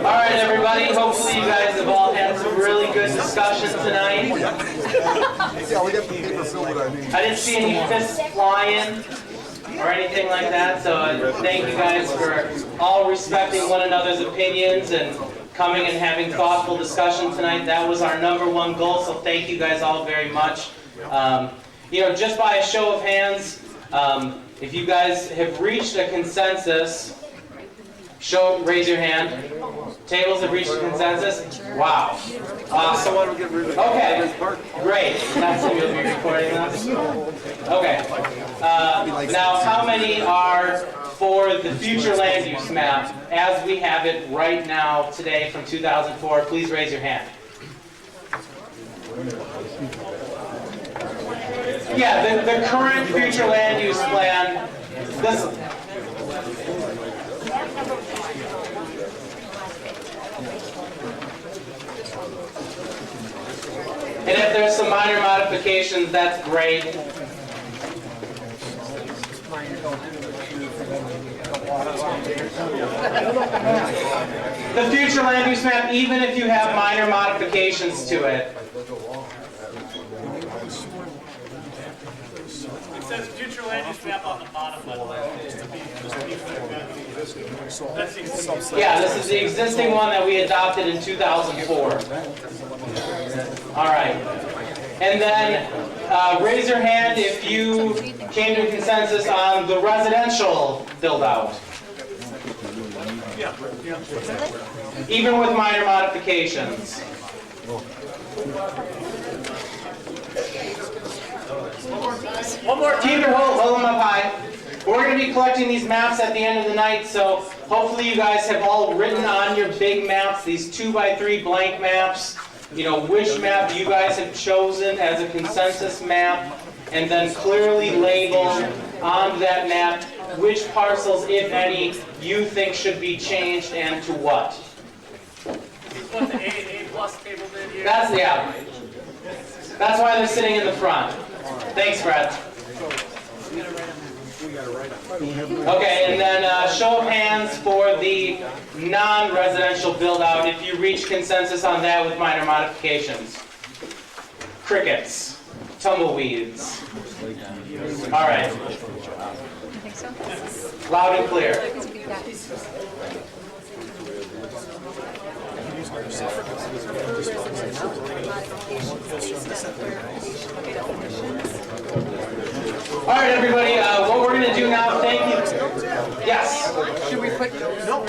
right, everybody. Hopefully you guys have all had some really good discussion tonight. I didn't see any fists flying or anything like that, so thank you guys for all respecting one another's opinions and coming and having thoughtful discussion tonight. That was our #1 goal, so thank you guys all very much. You know, just by a show of hands, if you guys have reached a consensus, raise your hand. Tables have reached a consensus? Wow. Awesome. Okay, great. That's who you'll be recording this. Okay. Now, how many are for the future land use map as we have it right now today from 2004? Please raise your hand. Yeah, the current future land use plan. This. And if there's some minor modifications, that's great. The future land use map, even if you have minor modifications to it. It says future land use map on the bottom left. Yeah, this is the existing one that we adopted in 2004. All right. And then raise your hand if you came to a consensus on the residential build-out. Even with minor modifications. One more. Keep your hold them up high. We're going to be collecting these maps at the end of the night, so hopefully you guys have all written on your big maps, these 2x3 blank maps, you know, which map you guys have chosen as a consensus map, and then clearly labeled on that map which parcels, if any, you think should be changed and to what. What the A plus table did here? That's why they're sitting in the front. Thanks, Fred. Okay, and then show of hands for the non-residential build-out if you reach consensus on that with minor modifications. Crickets, tumbleweeds. All right. You think so? Loud and clear. All right, everybody, what we're going to do now, thank you. Yes? Should we put... No.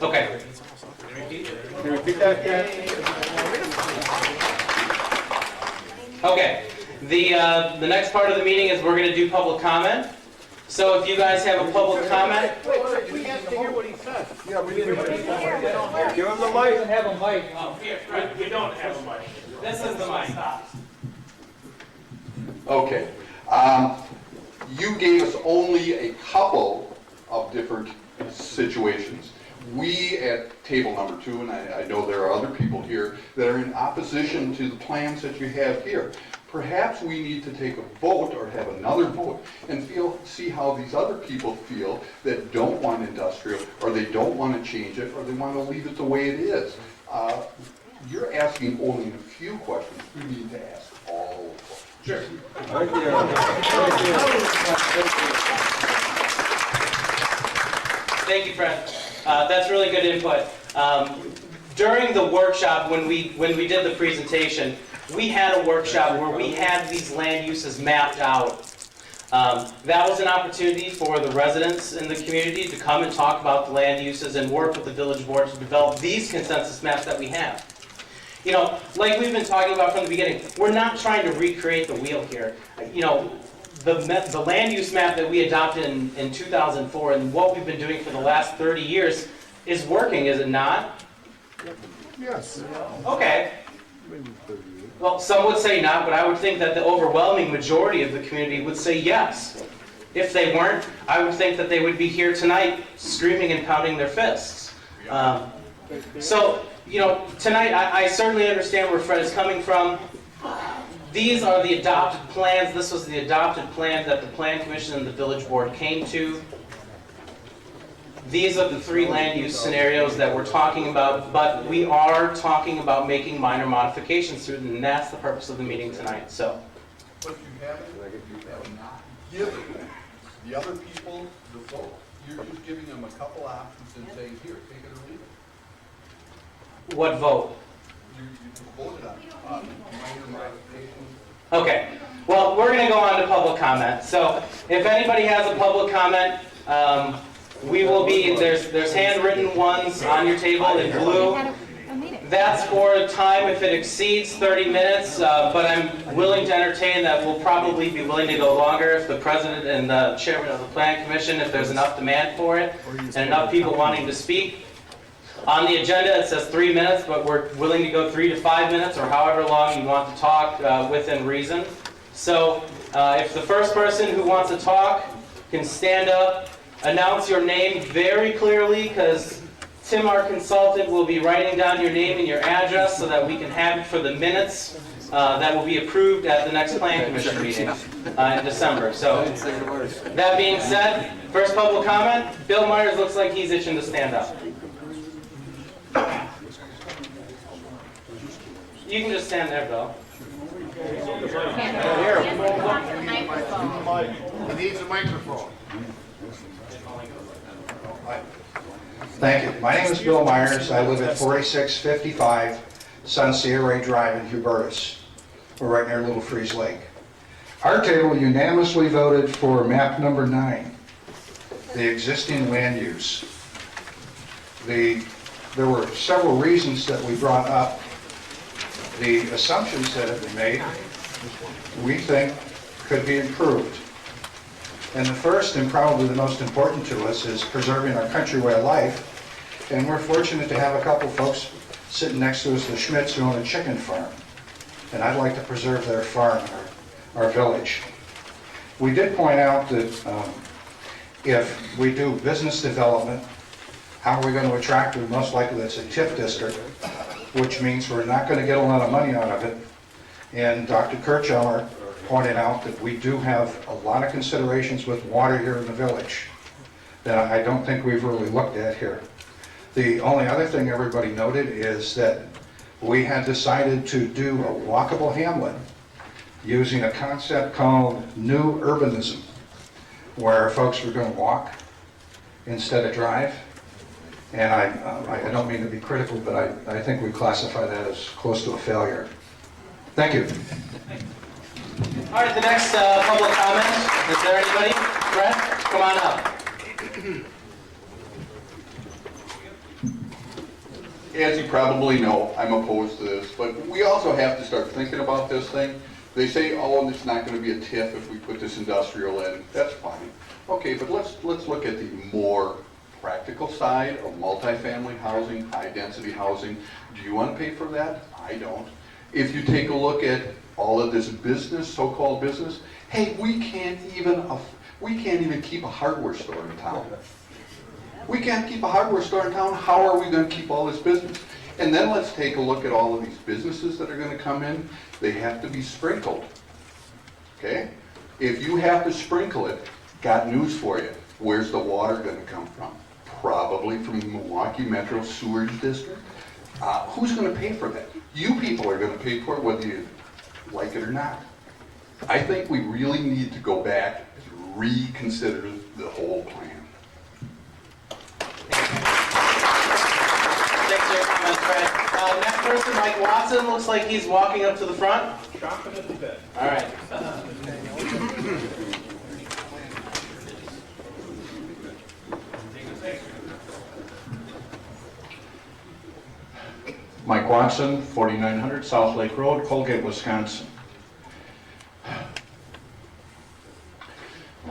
Okay. Can you repeat that again? Okay. The next part of the meeting is we're going to do public comment. So if you guys have a public comment. We have to hear what he says. Yeah, we need to give him the mic. We have a mic. Oh, here, Fred. We don't have a mic. This is the mic. Okay. You gave us only a couple of different situations. We at table #2, and I know there are other people here that are in opposition to the plans that you have here. Perhaps we need to take a vote or have another vote and see how these other people feel that don't want industrial, or they don't want to change it, or they want to leave it the way it is. You're asking only a few questions. We need to ask all of them. Sure. Right there. Thank you, Fred. That's really good input. During the workshop, when we did the presentation, we had a workshop where we had these land uses mapped out. That was an opportunity for the residents in the community to come and talk about the land uses and work with the village board to develop these consensus maps that we have. You know, like we've been talking about from the beginning, we're not trying to recreate the wheel here. You know, the land use map that we adopted in 2004 and what we've been doing for the last 30 years is working, is it not? Yes. Okay. Well, some would say not, but I would think that the overwhelming majority of the community would say yes. If they weren't, I would think that they would be here tonight screaming and pounding their fists. So, you know, tonight I certainly understand where Fred is coming from. These are the adopted plans. This was the adopted plan that the Plan Commission and the Village Board came to. These are the three land use scenarios that we're talking about, but we are talking about making minor modifications to it, and that's the purpose of the meeting tonight. So, But you have not given the other people the vote. You're just giving them a couple options and saying, here, take it or leave it. what vote? You just voted on minor modifications. Okay. Well, we're going to go on to public comment. So, if anybody has a public comment, we will be, there's handwritten ones on your table in blue. That's for time if it exceeds 30 minutes, but I'm willing to entertain that we'll probably be willing to go longer if the president and the chairman of the Plan Commission, if there's enough demand for it, and enough people wanting to speak. On the agenda it says 3 minutes, but we're willing to go 3 to 5 minutes, or however long you want to talk within reason. So if the first person who wants to talk can stand up, announce your name very clearly, because Tim, our consultant, will be writing down your name and your address so that we can have it for the minutes that will be approved at the next Plan Commission meeting in December. So, that being said, first public comment. Bill Myers looks like he's itching to stand up. You can just stand there, Bill. He needs a microphone. Thank you. My name is Bill Myers. I live at 4655 Sun Sierra Drive in Hubertus. We're right near Little Freeze Lake. Our table unanimously voted for map number 9, the existing land use. There were several reasons that we brought up. The assumptions that have been made, we think, could be improved. And the first, and probably the most important to us, is preserving our country way of life. And we're fortunate to have a couple folks sitting next to us, the Schmidts, who own a chicken farm. And I'd like to preserve their farm, our village. We did point out that if we do business development, how are we going to attract them? Most likely that's a TIF district, which means we're not going to get a lot of money out of it. And Dr. Kircheller pointed out that we do have a lot of considerations with water here in the village that I don't think we've really looked at here. The only other thing everybody noted is that we had decided to do a walkable hamlet using a concept called new urbanism, where folks were going to walk instead of drive. And I don't mean to be critical, but I think we classify that as close to a failure. Thank you. All right, the next public comment. Is there anybody? Brett, come on up. As you probably know, I'm opposed to this, but we also have to start thinking about this thing. They say, oh, it's not going to be a TIF if we put this industrial in. That's fine. Okay, but let's look at the more practical side of multifamily housing, high-density housing. Do you want to pay for that? I don't. If you take a look at all of this business, so-called business, hey, we can't even keep a hardware store in town. We can't keep a hardware store in town. How are we going to keep all this business? And then let's take a look at all of these businesses that are going to come in. They have to be sprinkled. Okay? If you have to sprinkle it, got news for you. Where's the water going to come from? Probably from the Milwaukee Metro Sewerage District. Who's going to pay for that? You people are going to pay for it whether you like it or not. I think we really need to go back and reconsider the whole plan. Thanks for your comments, Fred. Next person, Mike Watson, looks like he's walking up to the front. Chomping at the bit. All right. Mike Watson, 4900 South Lake Road, Colgate, Wisconsin.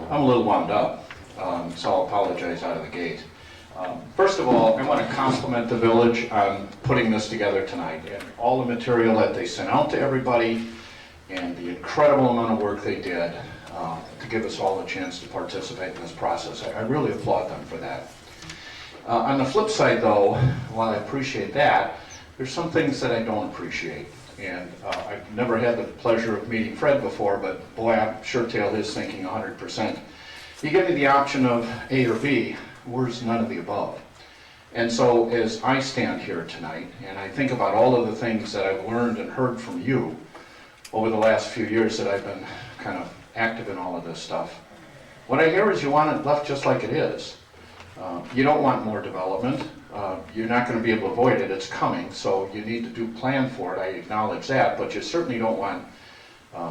I'm a little wound up, so I'll apologize out of the gate. First of all, I want to compliment the village on putting this together tonight, and all the material that they sent out to everybody, and the incredible amount of work they did to give us all a chance to participate in this process. I really applaud them for that. On the flip side, though, while I appreciate that, there's some things that I don't appreciate. And I've never had the pleasure of meeting Fred before, but boy, I'm sure tail his thinking 100%. You give me the option of A or B, where's none of the above? And so as I stand here tonight, and I think about all of the things that I've learned and heard from you over the last few years that I've been kind of active in all of this stuff, what I hear is you want it left just like it is. You don't want more development. You're not going to be able to avoid it. It's coming, so you need to do plan for it. I acknowledge that, but you certainly don't want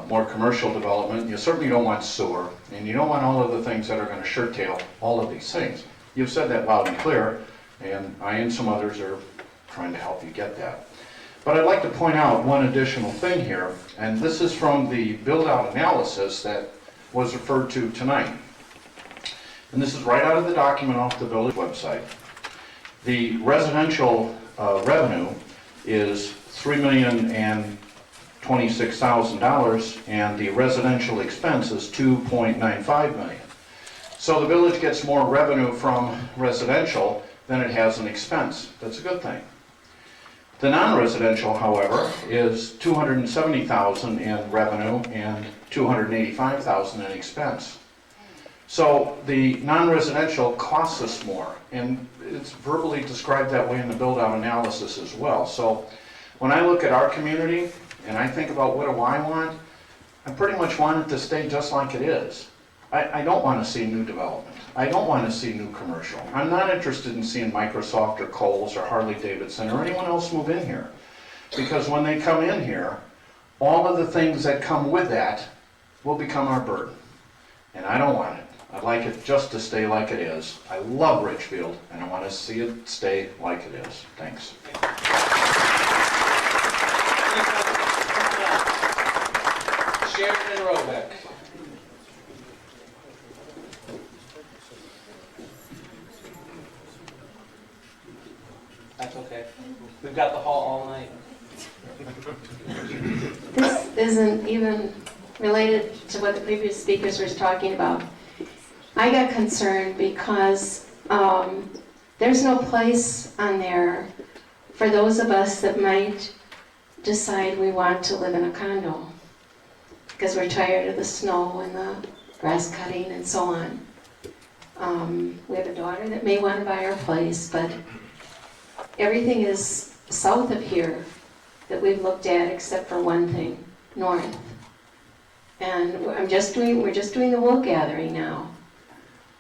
more commercial development. You certainly don't want sewer, and you don't want all of the things that are going to shirt tail all of these things. You've said that loud and clear, and I and some others are trying to help you get that. But I'd like to point out one additional thing here, and this is from the build-out analysis that was referred to tonight. And this is right out of the document off the village website. The residential revenue is $3,026,000, and the residential expense is $2.95 million. So the village gets more revenue from residential than it has in expense. That's a good thing. The non-residential, however, is $270,000 in revenue and $285,000 in expense. So the non-residential costs us more, and it's verbally described that way in the build-out analysis as well. So when I look at our community and I think about what do I want, I pretty much want it to stay just like it is. I don't want to see new development. I don't want to see new commercial. I'm not interested in seeing Microsoft or Kohl's or Harley-Davidson or anyone else move in here. Because when they come in here, all of the things that come with that will become our burden. And I don't want it. I'd like it just to stay like it is. I love Richfield, and I want to see it stay like it is. Thanks. Sheridan and Robeck. That's okay. We've got the hall all night. This isn't even related to what the previous speakers were talking about. I got concerned because there's no place on there for those of us that might decide we want to live in a condo because we're tired of the snow and the grass cutting and so on. We have a daughter that may want to buy our place, but everything is south of here that we've looked at except for one thing, north. And we're just doing the wool gathering now.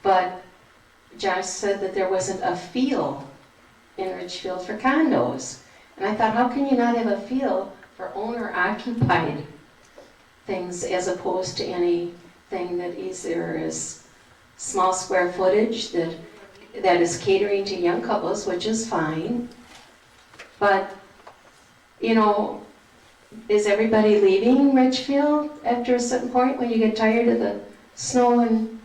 But Josh said that there wasn't a feel in Richfield for condos. And I thought, how can you not have a feel for owner-occupied things as opposed to anything that either is small square footage that is catering to young couples, which is fine. But, you know, is everybody leaving Richfield after a certain point when you get tired of the snow and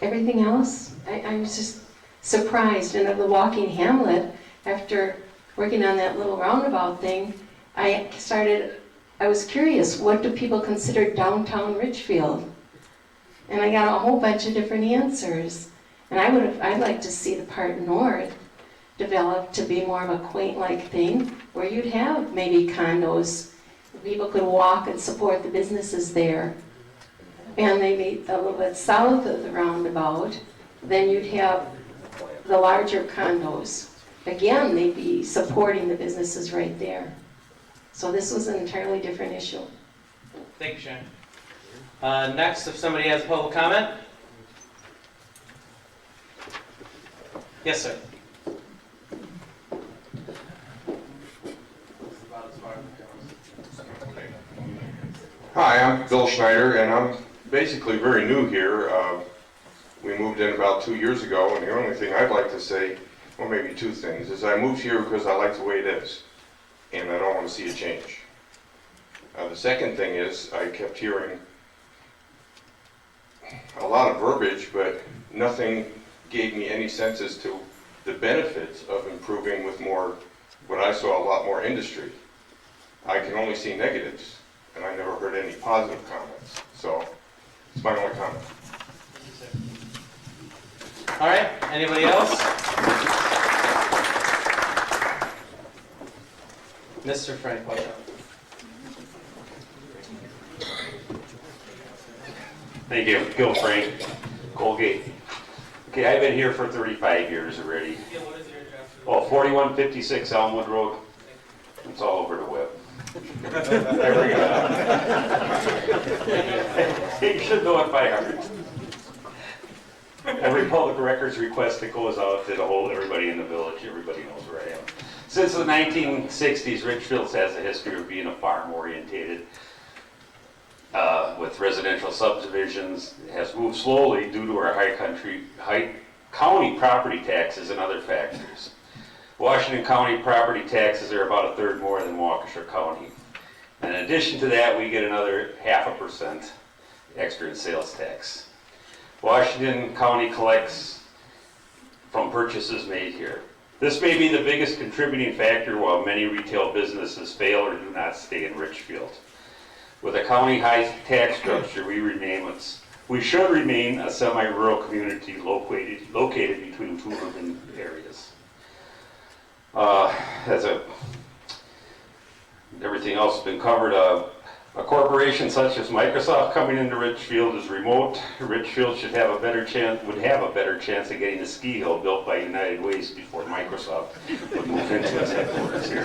everything else? I was just surprised. And of the walking hamlet, after working on that little roundabout thing, I was curious, what do people consider downtown Richfield? And I got a whole bunch of different answers. And I'd like to see the part north develop to be more of a quaint-like thing, where you'd have maybe condos. People could walk and support the businesses there. And maybe a little bit south of the roundabout, then you'd have the larger condos. Again, they'd be supporting the businesses right there. So this was an entirely different issue. Thank you, Sharon. Next, if somebody has a public comment. Yes, sir. Hi, I'm Bill Schneider, and I'm basically very new here. We moved in about 2 years ago, and the only thing I'd like to say, well, maybe two things, is I moved here because I like the way it is, and I don't want to see a change. The second thing is, I kept hearing a lot of verbiage, but nothing gave me any sense as to the benefits of improving with more, what I saw, a lot more industry. I can only see negatives, and I never heard any positive comments. So It's my only comment. All right, anybody else? Mr. Frank, watch out. Thank you. Gil Frank, Colgate. Okay, I've been here for 35 years already. What is your address? Oh, 4156 Elmwood Road. It's all over the web. There we go. You should know it by heart. Every public records request that goes out to the whole, everybody in the village, everybody knows where I am. Since the 1960s, Richfield has a history of being a farm-orientated with residential subdivisions. It has moved slowly due to our high county property taxes and other factors. Washington County property taxes are about a third more than Waukesha County. And in addition to that, we get another 0.5% extra in sales tax. Washington County collects from purchases made here. This may be the biggest contributing factor while many retail businesses fail or do not stay in Richfield. With a county high tax structure, we should remain a semi-rural community located between two urban areas. Everything else has been covered. A corporation such as Microsoft coming into Richfield is remote. Richfield would have a better chance of getting a ski hill built by United Waste before Microsoft would move into its headquarters here.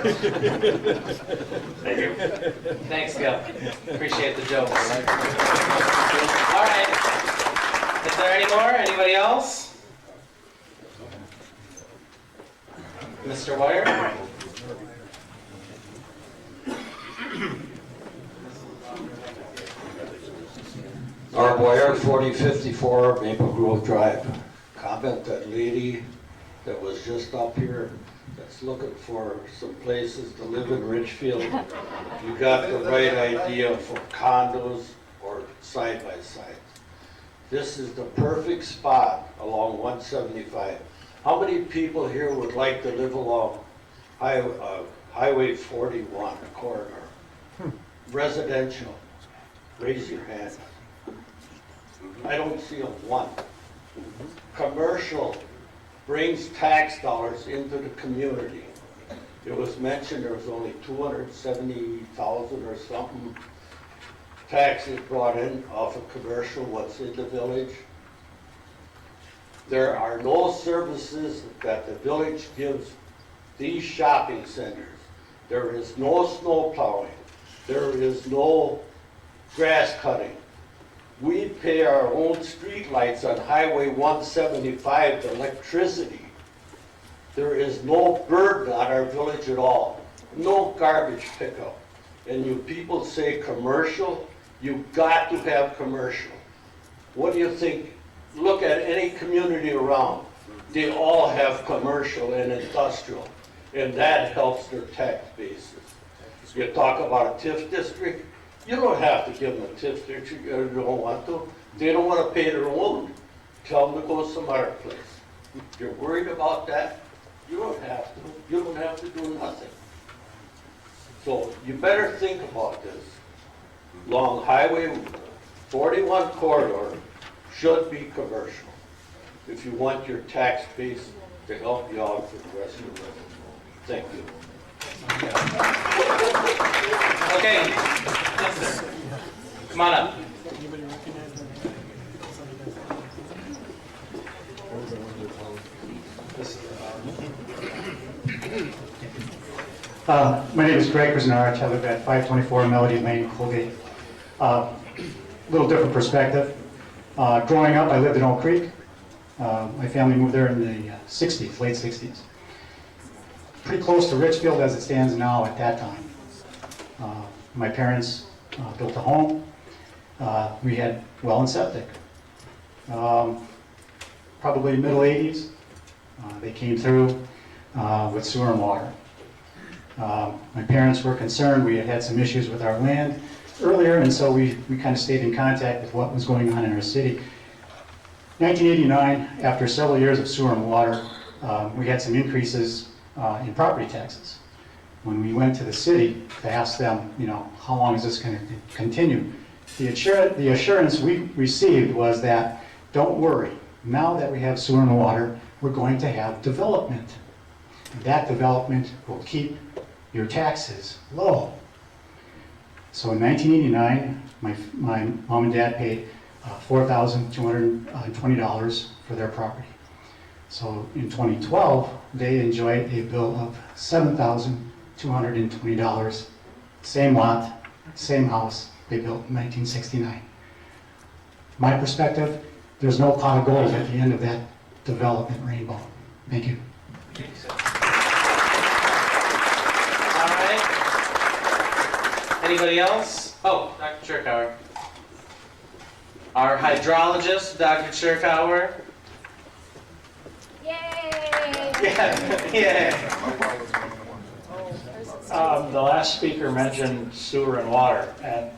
Thank you. Thanks, Gil. Appreciate the jokes. All right. Is there any more? Anybody else? Mr. Wire? Our Boyer, 4054 Maple Grove Drive. Comment that lady that was just up here that's looking for some places to live in Richfield. You got the right idea for condos or side-by-side. This is the perfect spot along 175. How many people here would like to live along Highway 41 corridor? Residential. Raise your hand. I don't see a one. Commercial brings tax dollars into the community. It was mentioned there was only 270,000 or something taxes brought in off of commercial, what's in the village. There are no services that the village gives these shopping centers. There is no snow plowing. There is no grass cutting. We pay our own street lights on Highway 175, the electricity. There is no burden on our village at all. No garbage pickup. And you people say commercial, you've got to have commercial. What do you think? Look at any community around. They all have commercial and industrial. And that helps their tax basis. You talk about a TIF district, you don't have to give them a TIF district if you don't want to. They don't want to pay their own. Tell them to go some other place. If you're worried about that, you don't have to. You don't have to do nothing. So you better think about this. Long Highway 41 corridor should be commercial if you want your tax base to help you out for the rest of your life. Thank you. Okay. Yes, sir. Come on up. My name is Greg Kuznarich. I live at 524 Melody Lane, Colgate. Little different perspective. Growing up, I lived in Oak Creek. My family moved there in the 60s, late 60s. Pretty close to Richfield as it stands now at that time. My parents built a home. We had well and septic. Probably middle 80s, they came through with sewer and water. My parents were concerned. We had had some issues with our land earlier, and so we kind of stayed in contact with what was going on in our city. 1989, after several years of sewer and water, we had some increases in property taxes. When we went to the city to ask them, how long is this going to continue, The assurance we received was that, don't worry, now that we have sewer and water, we're going to have development. That development will keep your taxes low. So in 1989, my mom and dad paid $4,220 for their property. So in 2012, they enjoyed a bill of $7,220, same lot, same house they built in 1969. My perspective, there's no pot of gold at the end of that development rainbow. Thank you. All right. Anybody else? Oh, Dr. Cherkauer. Our hydrologist, Dr. Cherkauer. Yay! Yeah, yeah. The last speaker mentioned sewer and water, and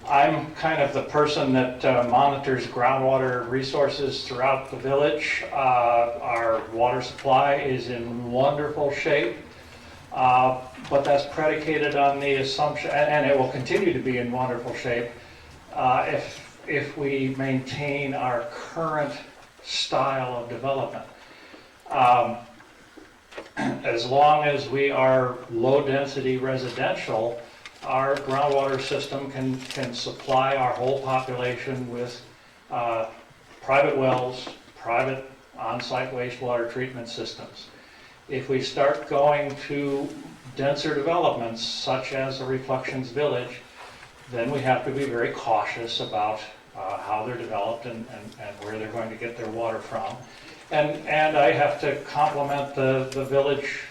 I'm kind of the person that monitors groundwater resources throughout the village. Our water supply is in wonderful shape, but that's predicated on the assumption, and it will continue to be in wonderful shape, if we maintain our current style of development. As long as we are low-density residential, our groundwater system can supply our whole population with private wells, private on-site wastewater treatment systems. If we start going to denser developments, such as the Reflections Village, then we have to be very cautious about how they're developed and where they're going to get their water from. And I have to compliment the village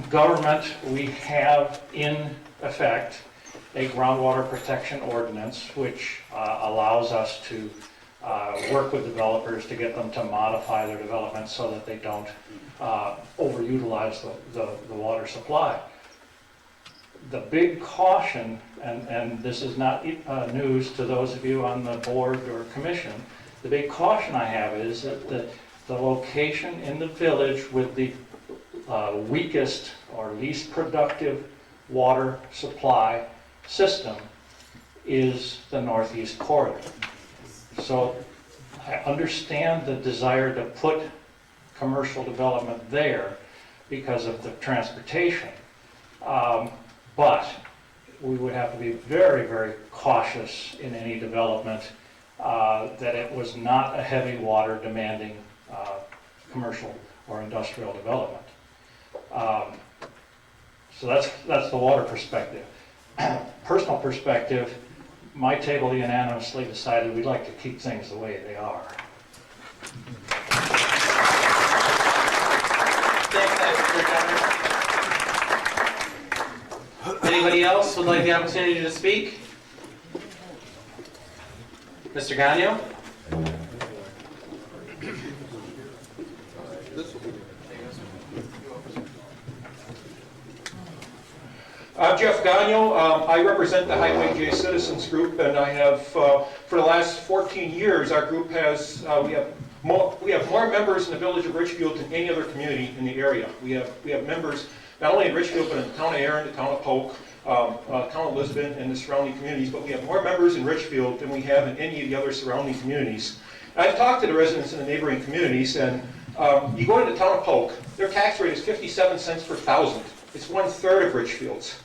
government. We have in effect a groundwater protection ordinance, which allows us to work with developers to get them to modify their development so that they don't overutilize the water supply. The big caution, and this is not news to those of you on the board or commission, the big caution I have is that the location in the village with the weakest or least productive water supply system is the northeast corridor. So I understand the desire to put commercial development there because of the transportation, but we would have to be very, very cautious in any development that it was not a heavy water demanding commercial or industrial development. So that's the water perspective. Personal perspective, my table unanimously decided we'd like to keep things the way they are. Thanks, Dr. Anybody else would like the opportunity to speak? Mr. Gagnon? I'm Jeff Gagnon. I represent the Highway J Citizens Group, and I have, for the last 14 years, our group has, we have more members in the village of Richfield than any other community in the area. We have members not only in Richfield, but in the town of Erin, the town of Polk, town of Lisbon, and the surrounding communities, but we have more members in Richfield than we have in any of the other surrounding communities. I've talked to the residents in the neighboring communities, and you go to the town of Polk, their tax rate is 57 cents per thousand. It's 1/3 of Richfield's.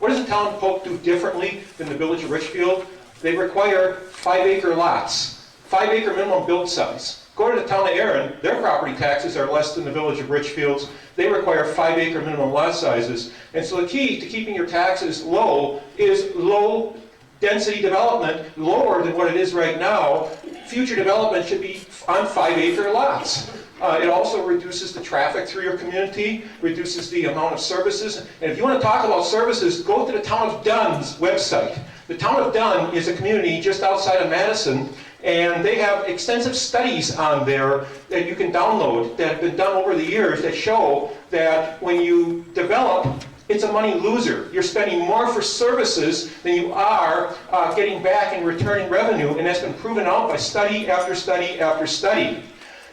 What does the town of Polk do differently than the village of Richfield? They require 5-acre lots, 5-acre minimum build size. Go to the town of Erin, their property taxes are less than the village of Richfield's. They require 5-acre minimum lot sizes. And so the key to keeping your taxes low is low density development, lower than what it is right now. Future development should be on 5-acre lots. It also reduces the traffic through your community, reduces the amount of services. And if you want to talk about services, go to the Town of Dunn's website. The Town of Dunn is a community just outside of Madison, and they have extensive studies on there that you can download that have been done over the years that show that when you develop, it's a money loser. You're spending more for services than you are getting back and returning revenue, and that's been proven out by study after study after study.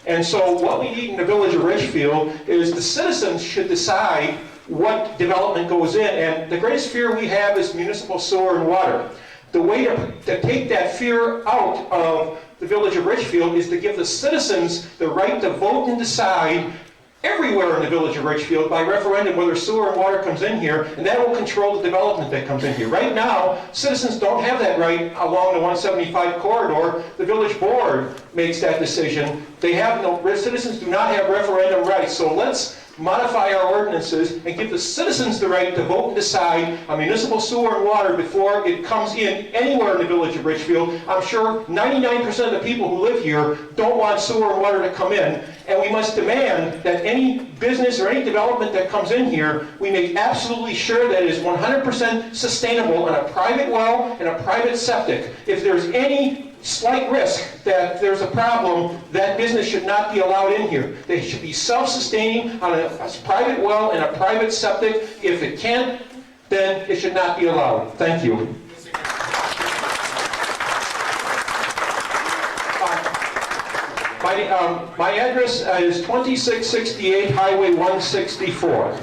And so what we need in the village of Richfield is the citizens should decide what development goes in. And the greatest fear we have is municipal sewer and water. The way to take that fear out of the village of Richfield is to give the citizens the right to vote and decide everywhere in the village of Richfield by referendum whether sewer and water comes in here, and that will control the development that comes in here. Right now, citizens don't have that right along the 175 corridor. The village board makes that decision. They have no, citizens do not have referendum rights. So let's modify our ordinances and give the citizens the right to vote and decide on municipal sewer and water before it comes in anywhere in the village of Richfield. I'm sure 99% of the people who live here don't want sewer and water to come in, and we must demand that any business or any development that comes in here, we make absolutely sure that it is 100% sustainable on a private well and a private septic. If there's any slight risk that there's a problem, that business should not be allowed in here. They should be self-sustaining on a private well and a private septic. If it can't, then it should not be allowed. Thank you. My address is 2668 Highway 164.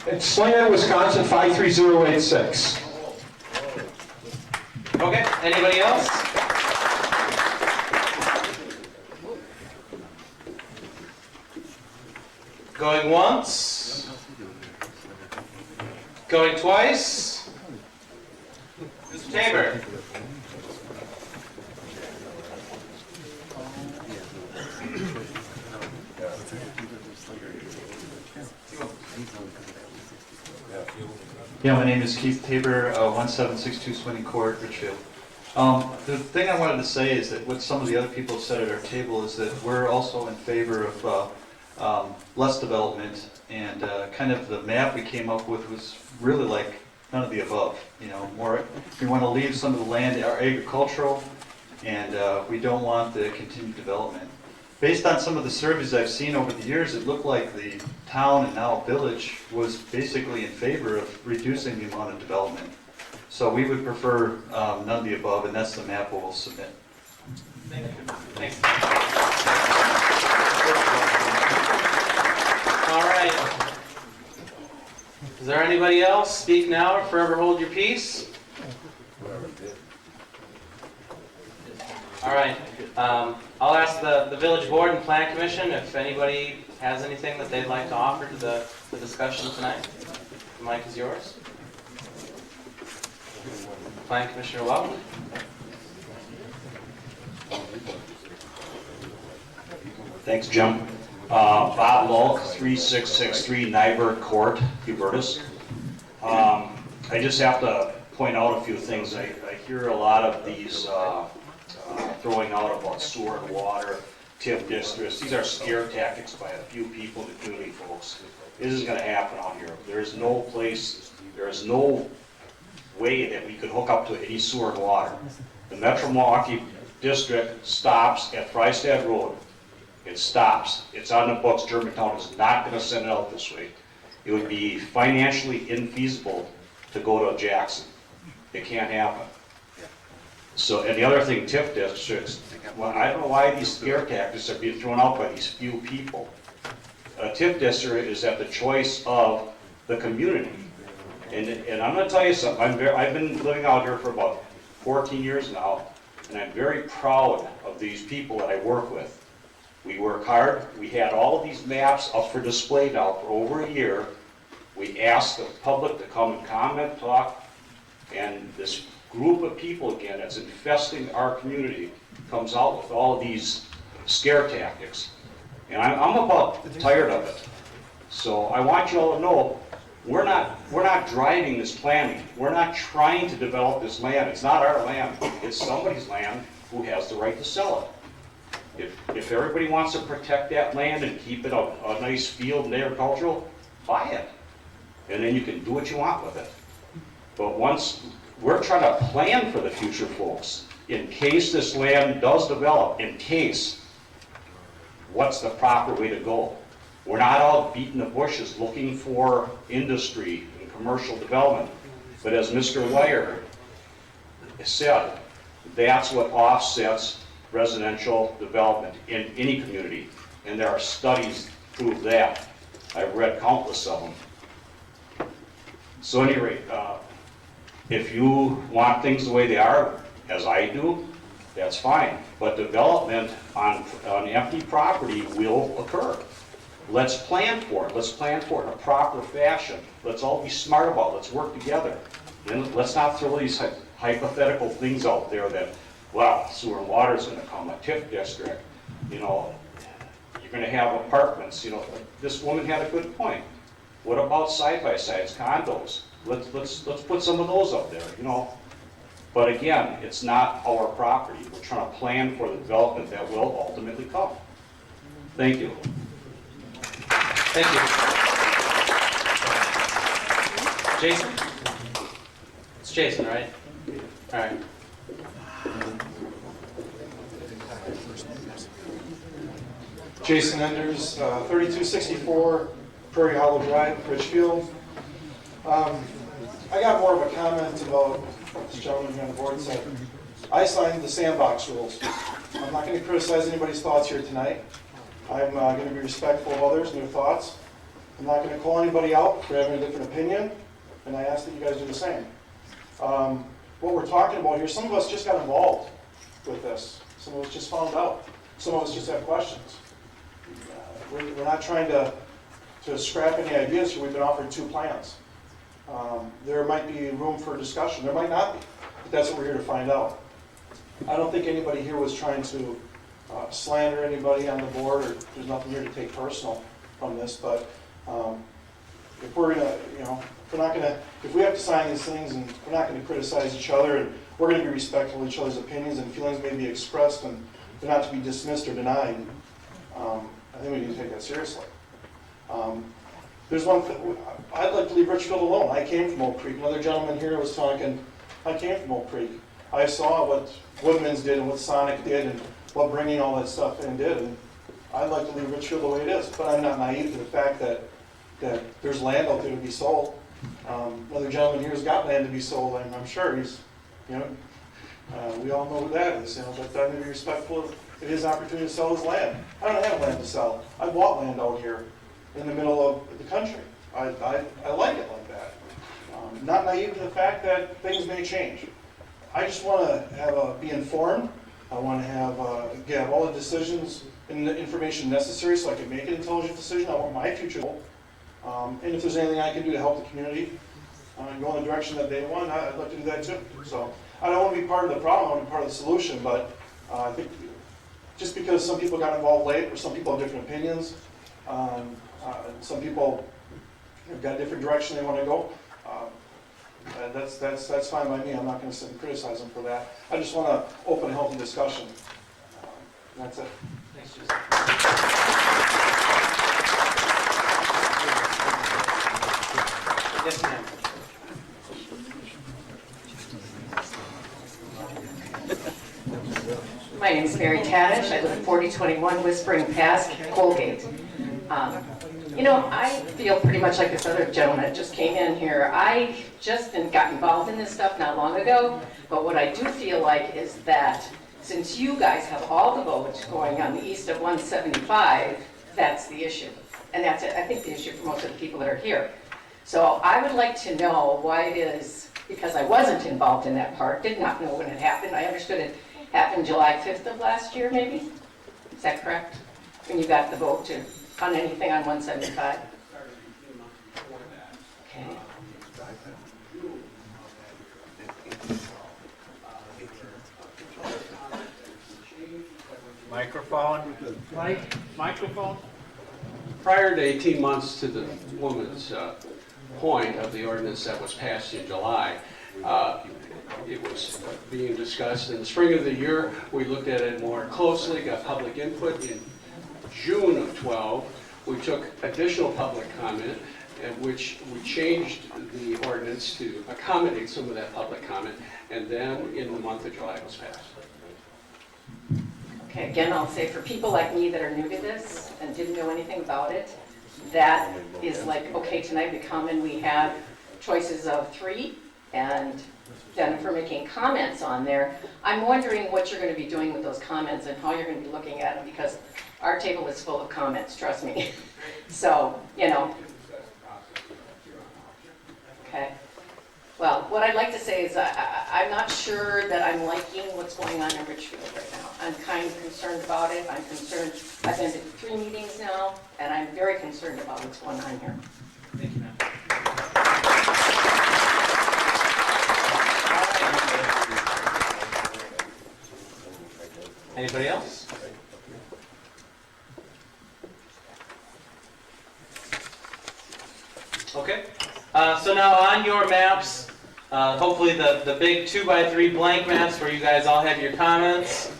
It's Slinger, Wisconsin 53086. Okay, anybody else? Going once? Going twice? Mr. Tabor? Yeah, my name is Keith Tabor, 1762 Swinning Court, Richfield. The thing I wanted to say is that what some of the other people have said at our table is that we're also in favor of less development, and kind of the map we came up with was really like none of the above. You know, more we want to leave some of the land agricultural, and we don't want the continued development. Based on some of the surveys I've seen over the years, it looked like the town and now village was basically in favor of reducing the amount of development. So we would prefer none of the above, and that's the map we'll submit. Thank you. Thanks. All right. Is there anybody else? Speak now or forever hold your peace. All right. I'll ask the village board and plan commission if anybody has anything that they'd like to offer to the discussion tonight. The mic is yours. Plan Commissioner Welton. Thanks, Jim. Bob Lulk, 3663 Nyberg Court, Hubertus. I just have to point out a few things. I hear a lot of these throwing out about sewer and water, TIF districts. These are scare tactics by a few people, the community folks. This isn't going to happen out here. There is no place, there is no way that we could hook up to any sewer and water. The Metro Milwaukee District stops at Frystad Road. It stops. It's on the books. Germantown is not going to send it out this way. It would be financially infeasible to go to Jackson. It can't happen. So, and the other thing, TIF districts, well, I don't know why these scare tactics are being thrown out by these few people. A TIF district is at the choice of the community. And I'm going to tell you something. I've been living out here for about 14 years now, and I'm very proud of these people that I work with. We work hard. We had all of these maps up for display now for over a year. We asked the public to come and comment, talk, and this group of people, again, that's infesting our community, comes out with all of these scare tactics. And I'm about tired of it. So I want you all to know, we're not driving this planning. We're not trying to develop this land. It's not our land. It's somebody's land who has the right to sell it. If everybody wants to protect that land and keep it a nice field and agricultural, buy it. And then you can do what you want with it. But once we're trying to plan for the future, folks, in case this land does develop, in case, what's the proper way to go? We're not all beating the bushes looking for industry and commercial development. But as Mr. Weyer said, that's what offsets residential development in any community. And there are studies to prove that. I've read countless of them. So at any rate, if you want things the way they are, as I do, that's fine. But development on empty property will occur. Let's plan for it. Let's plan for it in a proper fashion. Let's all be smart about it. Let's work together. And let's not throw these hypothetical things out there that, well, sewer and water is going to come, a TIF district, you know, you're going to have apartments, you know. This woman had a good point. What about side-by-sides, condos? Let's put some of those up there, you know. But again, it's not our property. We're trying to plan for the development that will ultimately come. Thank you. Thank you. Jason? It's Jason, right? All right. Jason Enders, 3264 Prairie Hollow Drive, Richfield. I got more of a comment about what this gentleman here on the board said. I signed the sandbox rules. I'm not going to criticize anybody's thoughts here tonight. I'm going to be respectful of others and their thoughts. I'm not going to call anybody out for having a different opinion, and I ask that you guys do the same. What we're talking about here, some of us just got involved with this. Some of us just found out. Some of us just have questions. We're not trying to scrap any ideas here. We've been offered 2 plans. There might be room for discussion. There might not be, but that's what we're here to find out. I don't think anybody here was trying to slander anybody on the board, or there's nothing here to take personal from this, but if we're gonna, you know, if we have to sign these things and we're not gonna criticize each other, and we're gonna be respectful of each other's opinions, and feelings may be expressed and they're not to be dismissed or denied, I think we need to take that seriously. There's one thing, I'd like to leave Richfield alone. I came from Oak Creek. Another gentleman here was talking, I came from Oak Creek. I saw what Woodman's did and what Sonic did and what bringing all that stuff in did. And I'd like to leave Richfield the way it is, but I'm not naive to the fact that there's land out there to be sold. Another gentleman here has got land to be sold, and I'm sure he's, you know, we all know who that is, you know, but I'm going to be respectful of his opportunity to sell his land. I don't have land to sell. I bought land out here in the middle of the country. I like it like that. Not naive to the fact that things may change. I just want to be informed. I want to have all the decisions and the information necessary so I can make an intelligent decision. I want my future goal. And if there's anything I can do to help the community go in the direction that they want, I'd like to do that too. So I don't want to be part of the problem, I want to be part of the solution, but I think just because some people got involved late, or some people have different opinions, some people have got a different direction they want to go, that's fine by me. I'm not going to sit and criticize them for that. I just want to open a healthy discussion. That's it. Thanks, Jason. Yes, ma'am. My name is Mary Tadish. I live at 4021 Whispering Pass, Colgate. You know, I feel pretty much like this other gentleman that just came in here. I just got involved in this stuff not long ago, but what I do feel like is that since you guys have all the votes going on the east of 175, that's the issue. And that's, I think, the issue for most of the people that are here. So I would like to know why it is, because I wasn't involved in that part, did not know when it happened. I understood it happened July 5th of last year, maybe? Is that correct? When you got the vote on anything on 175? Okay. Microphone? Microphone? Prior to 18 months to the woman's point of the ordinance that was passed in July, it was being discussed. In the spring of the year, we looked at it more closely, got public input. In June of 12, we took additional public comment, in which we changed the ordinance to accommodate some of that public comment, and then in the month of July it was passed. Okay, again, I'll say for people like me that are new to this and didn't know anything about it, that is like, okay, tonight we come and we have choices of 3, and then for making comments on there, I'm wondering what you're going to be doing with those comments and how you're going to be looking at them, because our table is full of comments, trust me. So, you know. Okay. Well, what I'd like to say is I'm not sure that I'm liking what's going on in Richfield right now. I'm kind of concerned about it. I'm concerned. I've been to 3 meetings now, and I'm very concerned about what's going on here. Thank you, ma'am. Anybody else? Okay. So now on your maps, hopefully the big 2x3 blank maps where you guys all have your comments.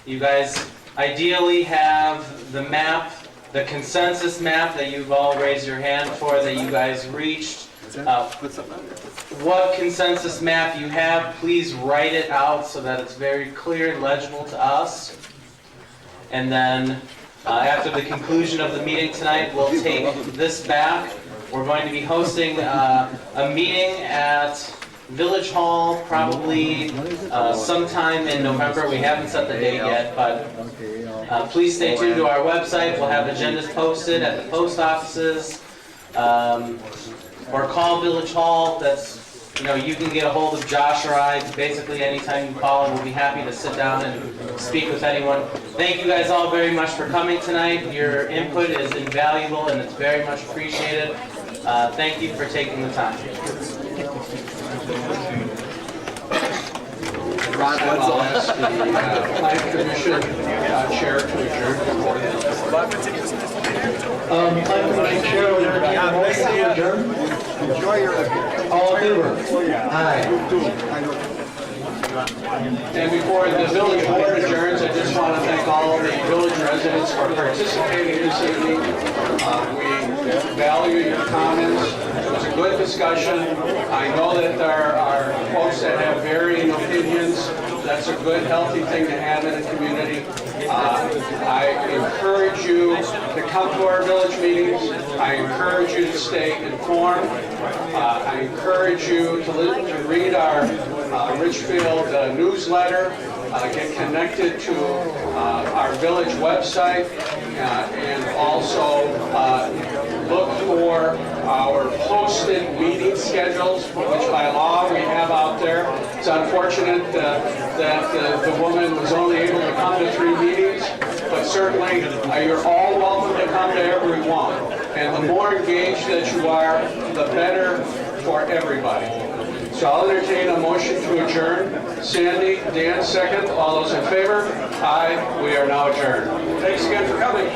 You guys ideally have the map, the consensus map that you've all raised your hand for that you guys reached. What consensus map you have, please write it out so that it's very clear and legible to us. And then after the conclusion of the meeting tonight, we'll take this back. We're going to be hosting a meeting at Village Hall probably sometime in November. We haven't set the date yet, but please stay tuned to our website. We'll have agendas posted at the post offices. Or call Village Hall. That's, you can get a hold of Josh or I basically anytime you call, and we'll be happy to sit down and speak with anyone. Thank you guys all very much for coming tonight. Your input is invaluable and it's very much appreciated. Thank you for taking the time. Ron, I'll ask the Planning Commission Chair to adjourn. Planning Commission Chair, would there be a motion to adjourn? Enjoy your... All in favor? Aye. And before the village board adjourns, I just want to thank all the village residents for participating this evening. We value your comments. It was a good discussion. I know that there are folks that have varying opinions. That's a good, healthy thing to have in a community. I encourage you to come to our village meetings. I encourage you to stay informed. I encourage you to read our Richfield newsletter, get connected to our village website, and also look for our posted meeting schedules, which by law we have out there. It's unfortunate that the woman was only able to come to 3 meetings, but certainly you're all welcome to come to every one. And the more engaged that you are, the better for everybody. So I'll entertain a motion to adjourn. Sandy, Dan, second. All those in favor? Aye. We are now adjourned. Thanks again for coming.